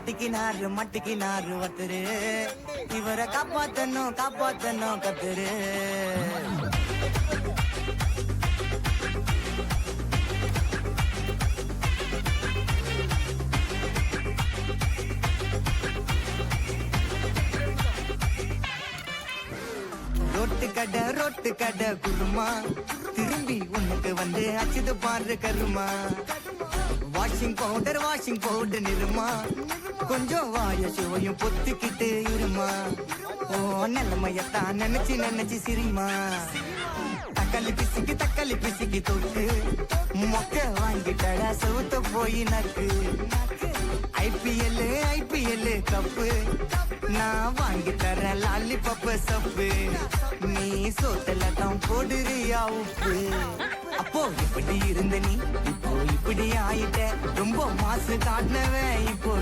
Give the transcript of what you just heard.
மட்டிக்கினாரு ஒருத்தரு இவரை காப்பாத்தணும் கத்துரு ரோட்டு கடை குருமா திரும்பி உனக்கு வந்து அச்சுது பாரு கருமா வாஷிங் பவுடர் நிறுமா கொஞ்சம் வாய சுவையும் பொத்துக்கிட்டு இருமா ஓ நிலைமையத்தான் நினைச்சு சிரிமா தக்காளி பிசிக்கி தொட்டு மொக்க வாங்கிட்டடா செவுத்த போய் நக்கு ஐபிஎல் கப்பு நான் வாங்கி தரேன் லாலிபப்பு சப்பு நீ சோத்தல தான் போடுறியா உப்பு அப்போ இப்படி இருந்த நீ இப்போ இப்படி ஆயிட்ட ரொம்ப மாசு காட்டினவன் இப்போ